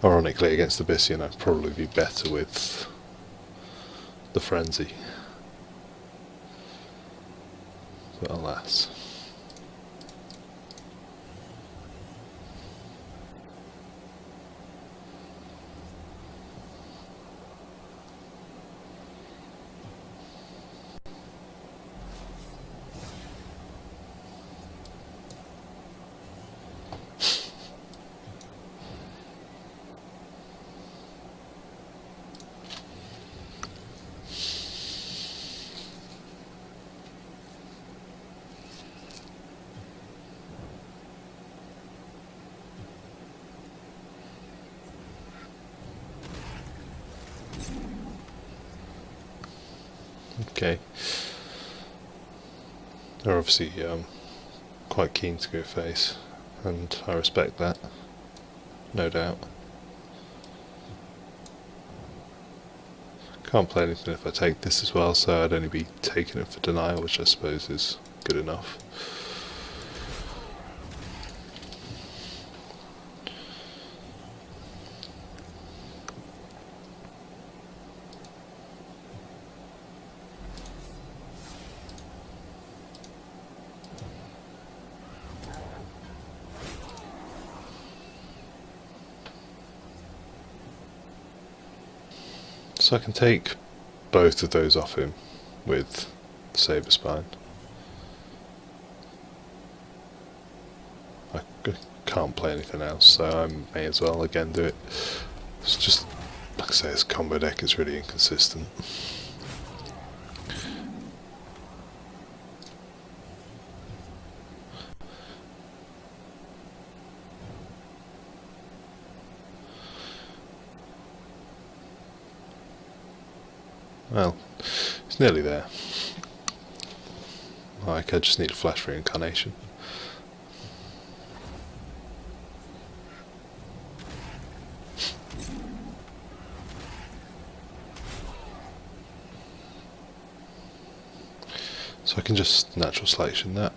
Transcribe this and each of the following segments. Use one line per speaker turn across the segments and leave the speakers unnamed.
Ironically, against the Byssian I'd probably be better with the Frenzy. But alas. Okay. They're obviously quite keen to go face, and I respect that, no doubt. Can't play anything if I take this as well, so I'd only be taking it for denial, which I suppose is good enough. So I can take both of those off him with Saber Spine. I can't play anything else, so I may as well again do it. It's just, like I say, his combo deck is really inconsistent. Well, it's nearly there. Like, I just need a flash reincarnation. So I can just natural selection that.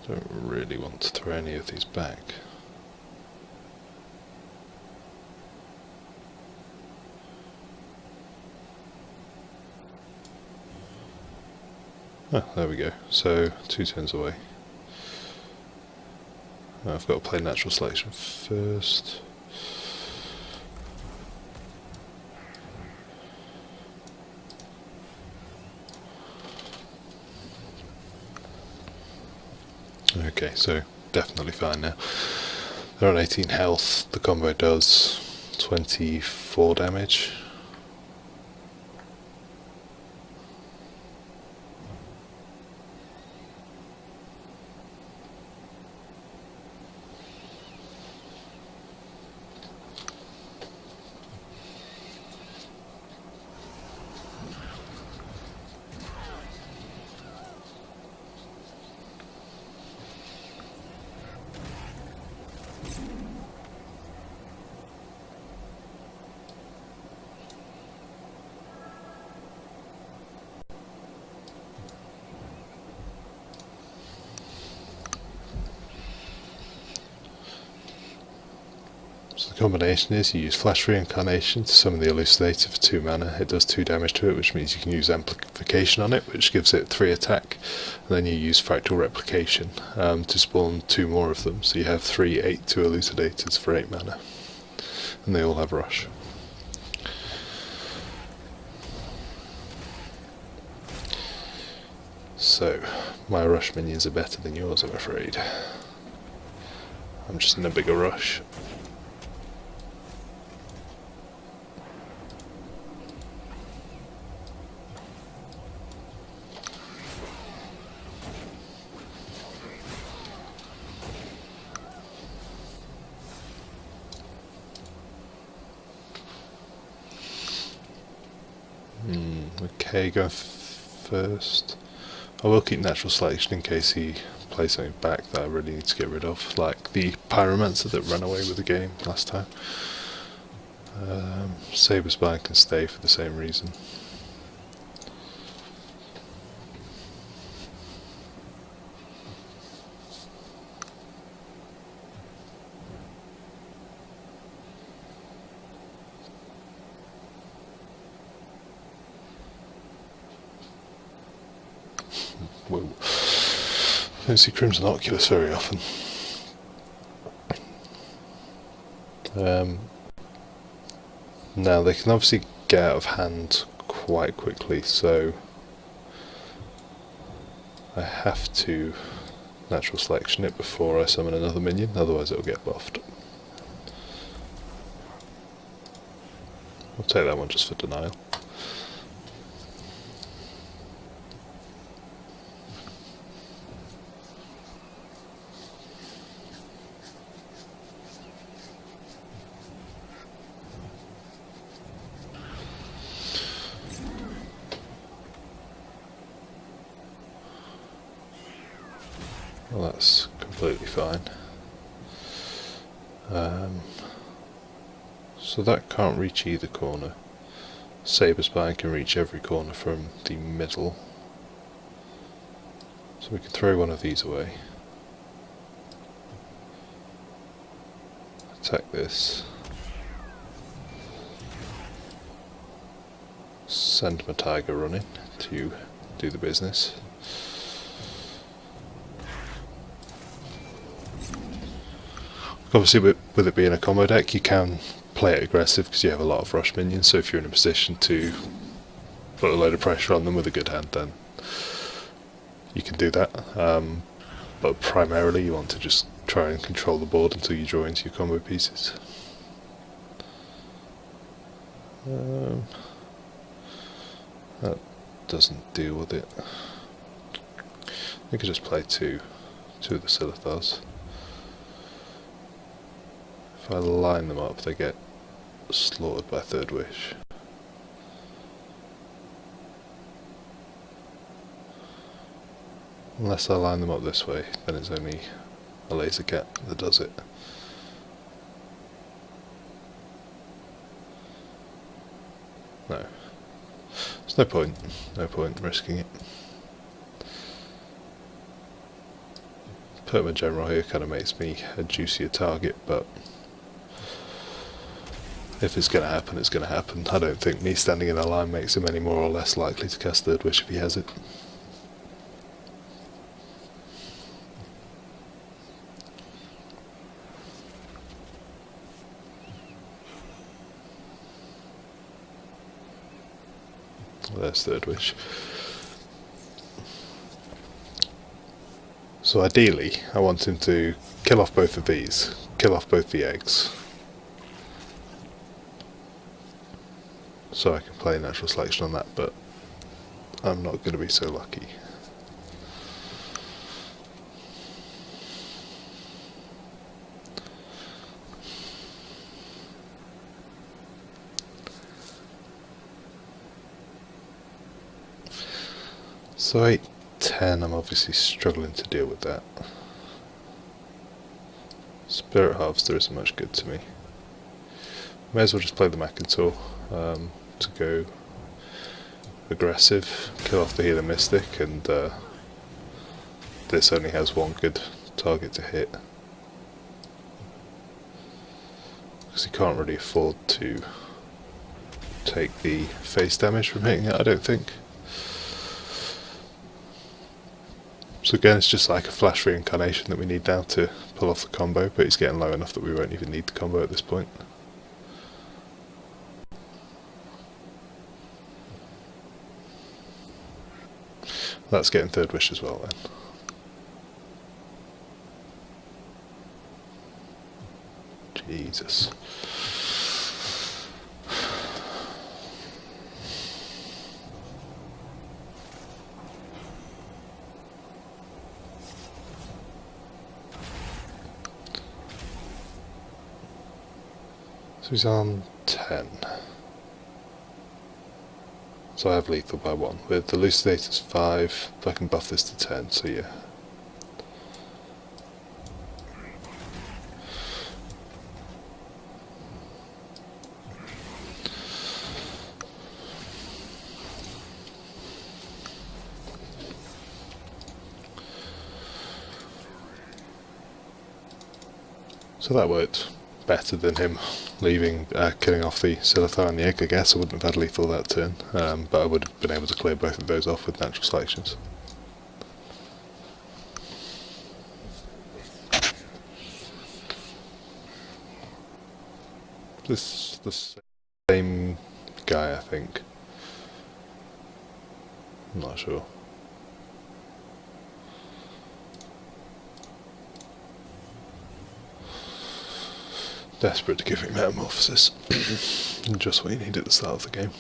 Don't really want to throw any of these back. Oh, there we go. So 2 turns away. I've got to play natural selection first. Okay, so definitely fine now. They're on 18 health. The combo does 24 damage. So the combination is you use Flash Reincarnation to summon the Elucidator for 2 mana. It does 2 damage to it, which means you can use Amplification on it, which gives it 3 attack. And then you use Fractal Replication to spawn 2 more of them. So you have 3 8/2 Elucidators for 8 mana. And they all have Rush. So, my Rush minions are better than yours, I'm afraid. I'm just in a bigger rush. Okay, going first. I will keep natural selection in case he plays something back that I really need to get rid of, like the Pyromancer that ran away with the game last time. Saber Spine can stay for the same reason. Whoa. Don't see Crimson Oculus very often. Now they can obviously get out of hand quite quickly, so I have to natural selection it before I summon another minion, otherwise it'll get buffed. I'll take that one just for denial. Well, that's completely fine. So that can't reach either corner. Saber Spine can reach every corner from the middle. So we can throw one of these away. Attack this. Send my tiger running to do the business. Obviously with it being a combo deck, you can play it aggressive because you have a lot of rush minions, so if you're in a position to put a load of pressure on them with a good hand, then you can do that. But primarily you want to just try and control the board until you draw into your combo pieces. That doesn't deal with it. I could just play two of the Silithars. If I line them up, they get slaughtered by Third Wish. Unless I line them up this way, then it's only a laser cat that does it. No. There's no point risking it. Perma General here kind of makes me a juicier target, but if it's going to happen, it's going to happen. I don't think me standing in a line makes him any more or less likely to cast Third Wish if he has it. There's Third Wish. So ideally, I want him to kill off both of these, kill off both the eggs, so I can play natural selection on that, but I'm not going to be so lucky. So 8-10, I'm obviously struggling to deal with that. Spirit Harvester isn't much good to me. May as well just play the Macintor to go aggressive, kill off the Healer Mystic, and this only has one good target to hit. Because he can't really afford to take the face damage from hitting it, I don't think. So again, it's just like a flash reincarnation that we need now to pull off the combo, but he's getting low enough that we won't even need the combo at this point. That's getting Third Wish as well then. Jesus. So he's on 10. So I have lethal by 1. With the Elucidator's 5, I can buff this to 10, so yeah. So that worked better than him leaving, killing off the Silithar and the egg, I guess. I wouldn't have had lethal that turn, but I would have been able to clear both of those off with natural selections. this the same guy, I think. I'm not sure. Desperate to give me metamorphosis. Just what you need at the start of the game.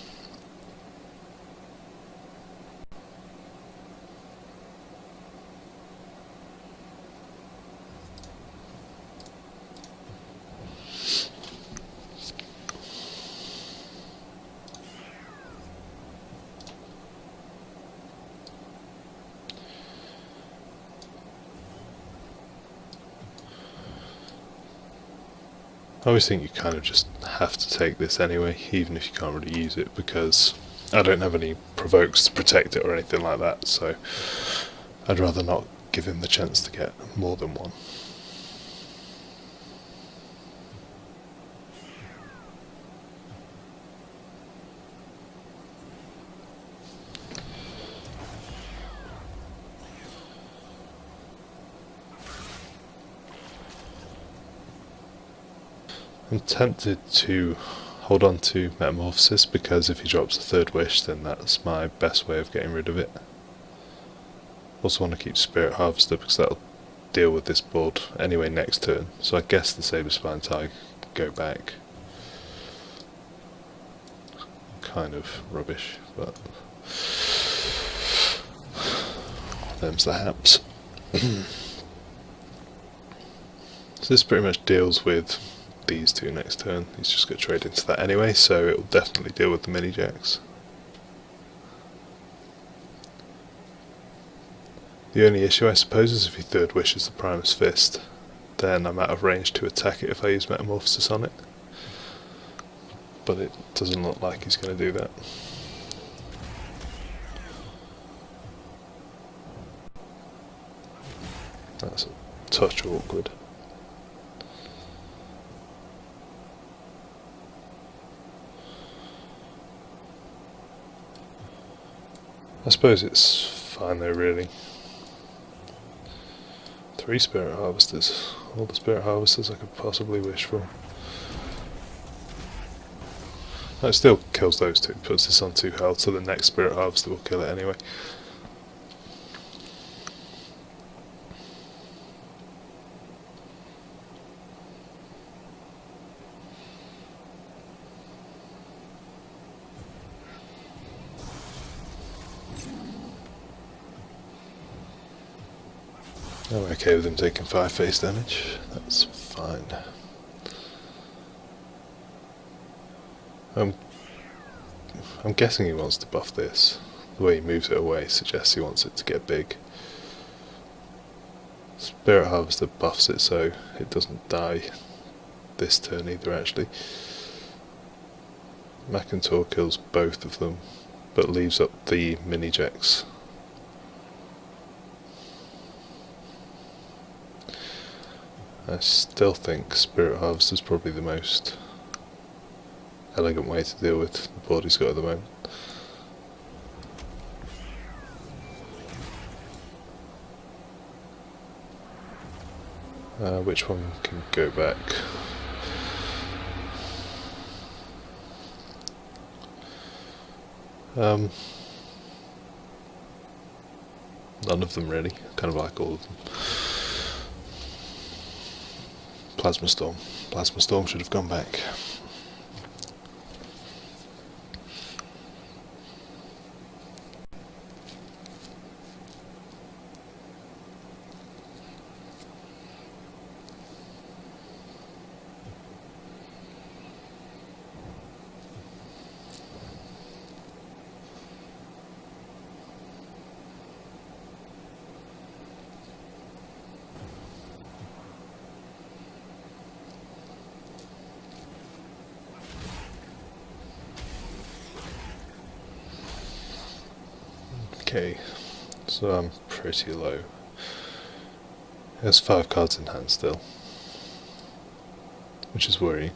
I always think you kind of just have to take this anyway, even if you can't really use it, because I don't have any provokes to protect it or anything like that, so I'd rather not give him the chance to get more than one. I'm tempted to hold on to Metamorphosis because if he drops a third wish, then that's my best way of getting rid of it. Also want to keep Spirit Harvester because that'll deal with this board anyway next turn, so I guess the Saber Spine Tiger go back. Kind of rubbish, but them's the haps. So this pretty much deals with these two next turn. He's just going to trade into that anyway, so it will definitely deal with the mini jacks. The only issue I suppose is if he third wishes the Primus Fist, then I'm out of range to attack it if I use Metamorphosis on it. But it doesn't look like he's going to do that. That's a touch awkward. I suppose it's fine though, really. 3 Spirit Harvesters. All the Spirit Harvesters I could possibly wish for. No, it still kills those two, puts this on 2 health, so the next Spirit Harvester will kill it anyway. I'm okay with him taking 5 face damage, that's fine. I'm guessing he wants to buff this. The way he moves it away suggests he wants it to get big. Spirit Harvester buffs it so it doesn't die this turn either actually. McIntyre kills both of them, but leaves up the mini jacks. I still think Spirit Harvester is probably the most elegant way to deal with the board he's got at the moment. Which one can go back? None of them really, kind of like all of them. Plasma Storm. Plasma Storm should have gone back. Okay, so I'm pretty low. He has 5 cards in hand still, which is worrying.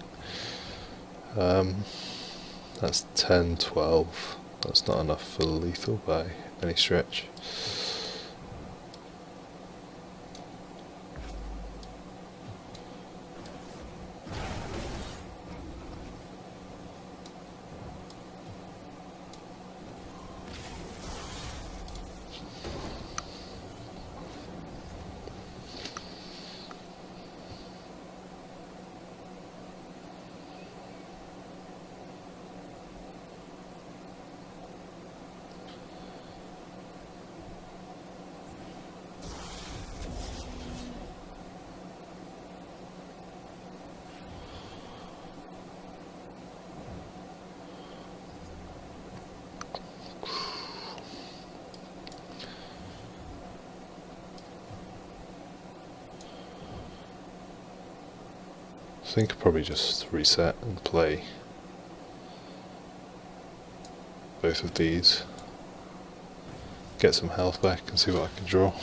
That's 10, 12. That's not enough for lethal by any stretch. think I'll probably just reset and play both of these, get some health back and see what I can draw.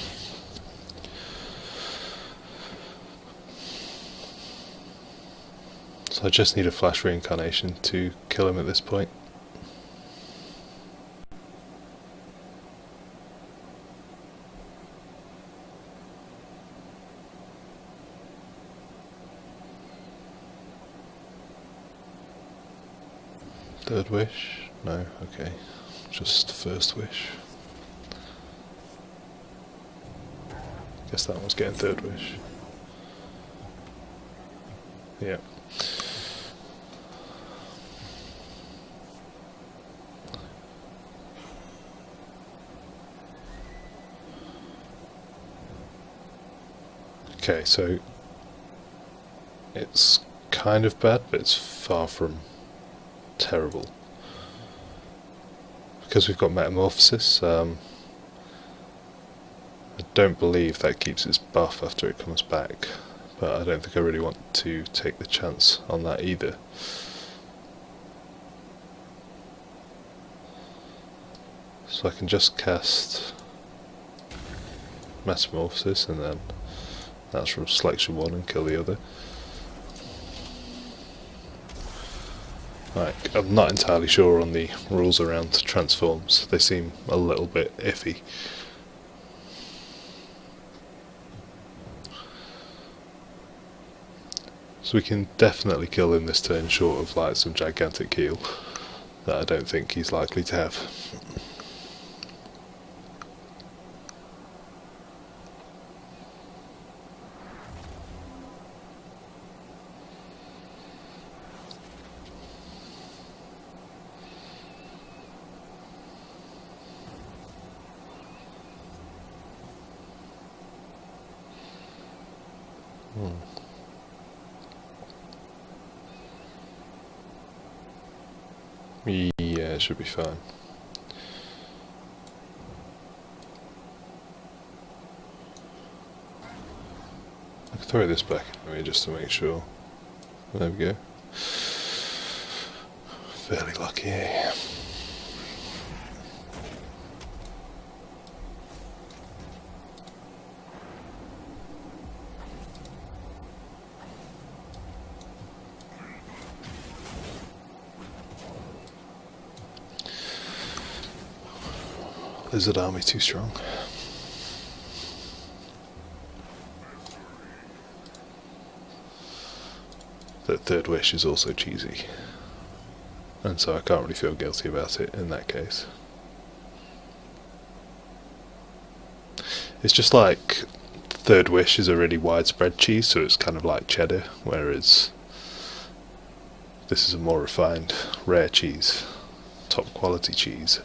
So I just need a flash reincarnation to kill him at this point. Third wish? No, okay. Just first wish. Guess that one's getting third wish. Yeah. Okay, so it's kind of bad, but it's far from terrible. Because we've got Metamorphosis, I don't believe that keeps its buff after it comes back, but I don't think I really want to take the chance on that either. So I can just cast Metamorphosis and then that's from selection 1 and kill the other. Like, I'm not entirely sure on the rules around transforms, they seem a little bit iffy. So we can definitely kill him this turn short of like some gigantic heal that I don't think he's likely to have. Yeah, it should be fine. I can throw this back anyway just to make sure. There we go. Fairly lucky. Lizard army too strong. The third wish is also cheesy, and so I can't really feel guilty about it in that case. It's just like third wish is a really widespread cheese, so it's kind of like cheddar, whereas this is a more refined, rare cheese, top quality cheese.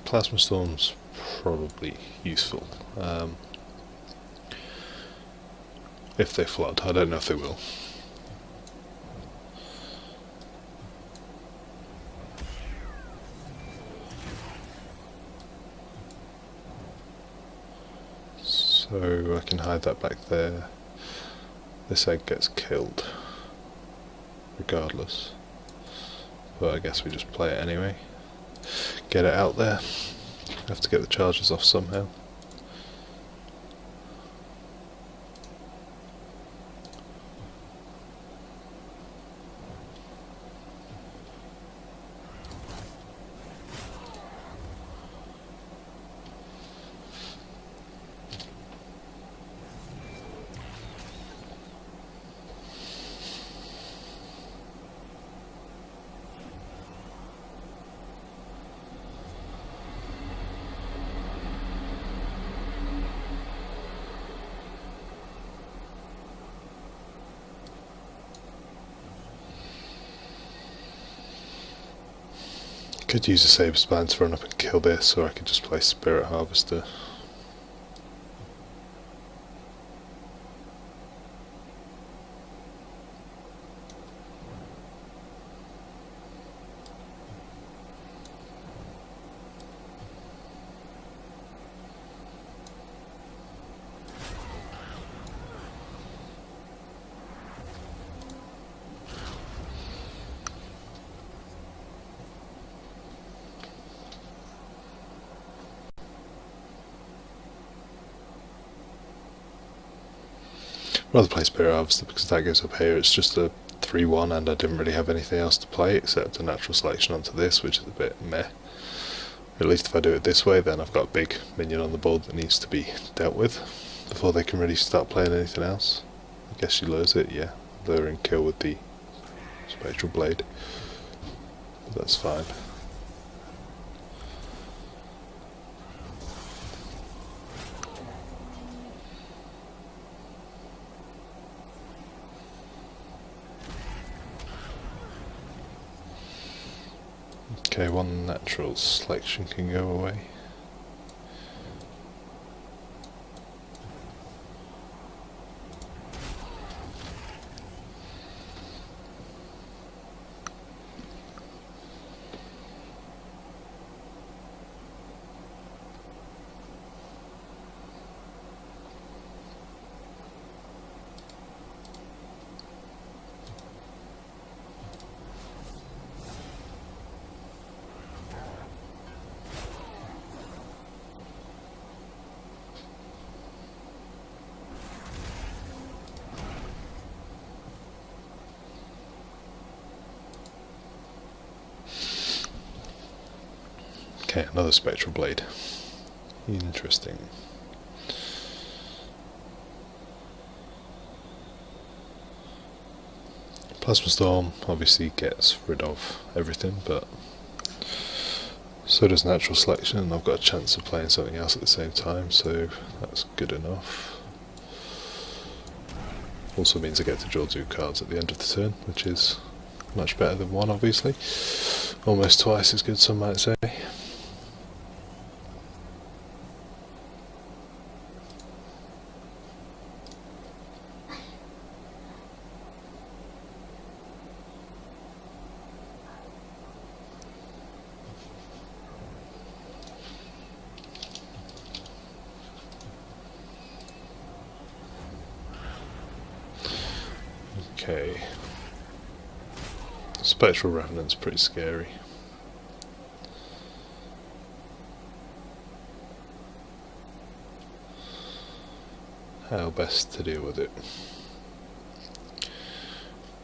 Plasma Storm's probably useful. If they flood, I don't know if they will. So I can hide that back there. This egg gets killed regardless, but I guess we just play it anyway. Get it out there. Have to get the charges off somehow. Could use a Saber's Band to run up and kill this, or I could just play Spirit Harvester. Rather play Spirit Harvester because that goes up here. It's just a 3-1 and I didn't really have anything else to play except a natural selection onto this, which is a bit meh. At least if I do it this way, then I've got a big minion on the board that needs to be dealt with before they can really start playing anything else. I guess she lures it, yeah. Lure and kill with the Spectral Blade. But that's fine. Okay, one natural selection can go away. Okay, another Spectral Blade. Interesting. Plasma Storm obviously gets rid of everything, but so does Natural Selection, and I've got a chance of playing something else at the same time, so that's good enough. Also means I get to draw 2 cards at the end of the turn, which is much better than 1, obviously. Almost twice as good, some might say. Okay. Spectral Revenant's pretty scary. How best to deal with it?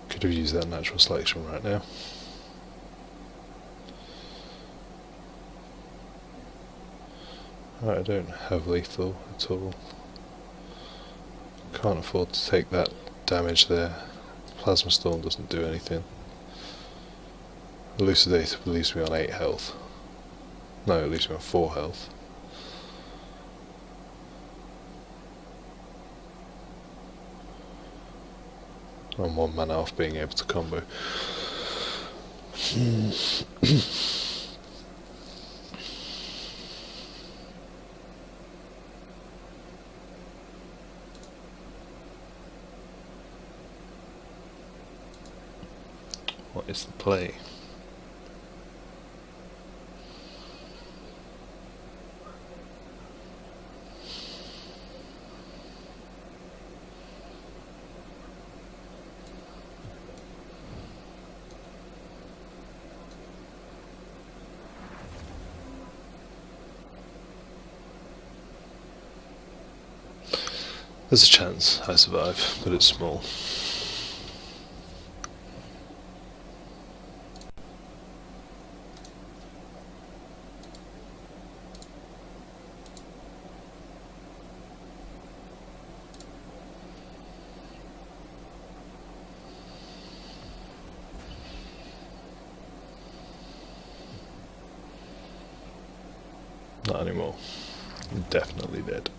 Could have used that natural selection right now. Right, I don't have lethal at all. Can't afford to take that damage there. Plasma Storm doesn't do anything. Elucidate leaves me on 8 health. No, it leaves me on 4 health. I'm 1 mana off being able to combo. What is the play? There's a chance I survive, but it's small. Not anymore. I'm definitely dead.